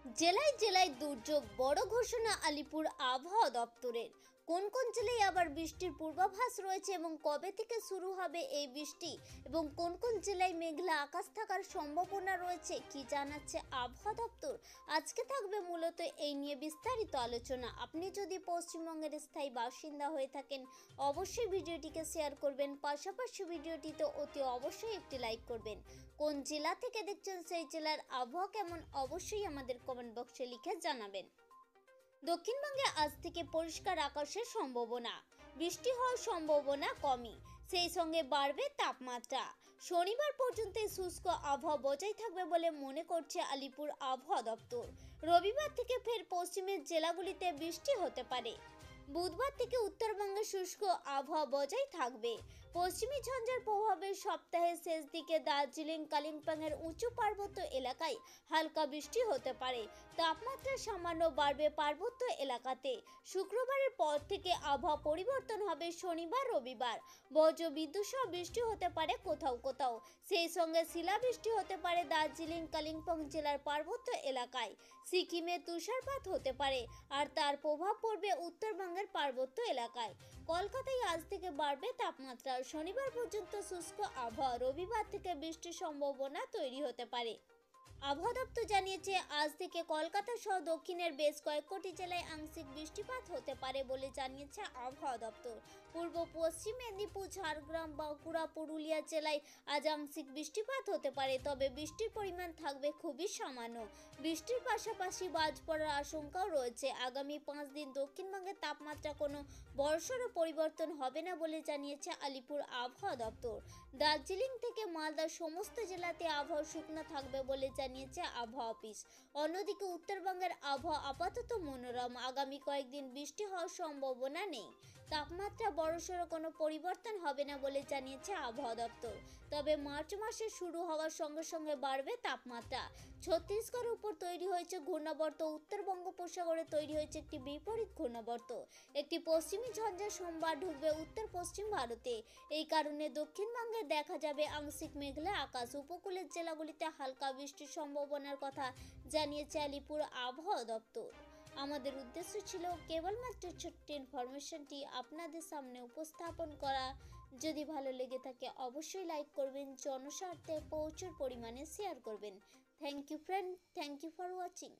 জেলায় জেলায় দুর্যোগ, বড় ঘোষণা আলিপুর আবহাওয়া দপ্তরের। কোন কোন জেলায় আবার বৃষ্টির পূর্বাভাস রয়েছে এবং কবে থেকে শুরু হবে এই বৃষ্টি এবং কোন কোন জেলায় মেঘলা আকাশ থাকার সম্ভাবনা রয়েছে কি জানাচ্ছে আবহাওয়া দপ্তর। আজকে থাকবে মূলত এই নিয়ে বিস্তারিত আলোচনা। আপনি যদি পশ্চিমবঙ্গের স্থায়ী বাসিন্দা হয়ে থাকেন অবশ্যই ভিডিওটিকে শেয়ার করবেন, পাশাপাশি ভিডিওটিতে অতি অবশ্যই একটি লাইক করবেন। কোন জেলা থেকে দেখছেন সেই জেলার আবহাওয়া কেমন অবশ্যই আমাদের কমেন্ট বক্সে লিখে জানাবেন। দক্ষিণবঙ্গে আজ থেকে পরিষ্কার আকাশের সম্ভাবনা, বৃষ্টি হওয়ার সম্ভাবনা কমই, সেই সঙ্গে বাড়বে তাপমাত্রা। শনিবার পর্যন্ত শুষ্ক আবহাওয়া বজায় থাকবে বলে মনে করছে আলিপুর আবহাওয়া দপ্তর। রবিবার থেকে ফের পশ্চিমের জেলাগুলিতে বৃষ্টি হতে পারে। বুধবার থেকে উত্তরবঙ্গে শুষ্ক আবহাওয়া বজায় থাকবে। পশ্চিমী ঝঞ্ঝার প্রভাবে সপ্তাহের শেষ দিকে দার্জিলিং কালিম্পংয়ের উঁচু পার্বত্য এলাকায় হালকা বৃষ্টি হতে পারে। তাপমাত্রা সামান্য বাড়বে পার্বত্য এলাকাতে। শুক্রবারের পর থেকে আবহাওয়া পরিবর্তন হবে। শনিবার রবিবার বজ্র বিদ্যুৎ সহ বৃষ্টি হতে পারে কোথাও কোথাও, সেই সঙ্গে শিলাবৃষ্টি হতে পারে দার্জিলিং কালিম্পং জেলার পার্বত্য এলাকায়। সিকিমে তুষারপাত হতে পারে আর তার প্রভাব পড়বে উত্তরবঙ্গের পার্বত্য এলাকায়। কলকাতায় আজ থেকে বাড়বে তাপমাত্রা। শনিবার পর্যন্ত শুষ্ক আবহাওয়া, রবিবার থেকে বৃষ্টির সম্ভাবনা তৈরি হতে পারে। আবহাওয়া দপ্তর জানিয়েছে আজ থেকে কলকাতা সহ দক্ষিণের বেশ কয়েকটি জেলায় আংশিক বৃষ্টিপাত হতে পারে বলে জানিয়েছে আবহাওয়া দপ্তর। পূর্ব পশ্চিম মেদিনীপুর, ঝাড়গ্রাম, বাঁকুড়া, পুরুলিয়া জেলায় আজ আংশিক বৃষ্টিপাত হতে পারে, তবে বৃষ্টির পরিমাণ থাকবে খুবই সামান্য। বৃষ্টির পাশাপাশি বাজ পড়ার আশঙ্কাও রয়েছে। আগামী 5 দিন দক্ষিণবঙ্গের তাপমাত্রা কোনো বড়সড় পরিবর্তন হবে না বলে জানিয়েছে আলিপুর আবহাওয়া দপ্তর। দার্জিলিং থেকে মালদার সমস্ত জেলাতে আবহাওয়া শুকনো থাকবে বলে জানিয়েছে আবহাওয়া অফিস। অন্যদিকে উত্তরবঙ্গের আবহাওয়া আপাতত মনোরম। আগামী কয়েকদিন বৃষ্টি হওয়ার সম্ভাবনা নেই। তাপমাত্রা বড়সড় কোনো পরিবর্তন হবে না বলে জানিয়েছে আবহাওয়া দপ্তর। তবে মার্চ মাসে শুরু হওয়ার সঙ্গে সঙ্গে বাড়বে তাপমাত্রা। ছত্তিশগড়ের উপর তৈরি হয়েছে ঘূর্ণাবর্ত, উত্তর বঙ্গোপসাগরে তৈরি হয়েছে একটি বিপরীত ঘূর্ণাবর্ত। একটি পশ্চিমী ঝঞ্ঝা সোমবার ঢুকবে উত্তর পশ্চিম ভারতে। এই কারণে দক্ষিণবঙ্গে দেখা যাবে আংশিক মেঘলা আকাশ। উপকূলের জেলাগুলিতে হালকা বৃষ্টির সম্ভাবনার কথা জানিয়েছে আলিপুর আবহাওয়া দপ্তর। আমাদের উদ্দেশ্য ছিল কেবলমাত্র ছোট্ট ইনফরমেশনটি আপনাদের সামনে উপস্থাপন করা। যদি ভালো লেগে থাকে অবশ্যই লাইক করবেন, জনস্বার্থে প্রচুর পরিমাণে শেয়ার করবেন। Thank you friend, thank you for watching.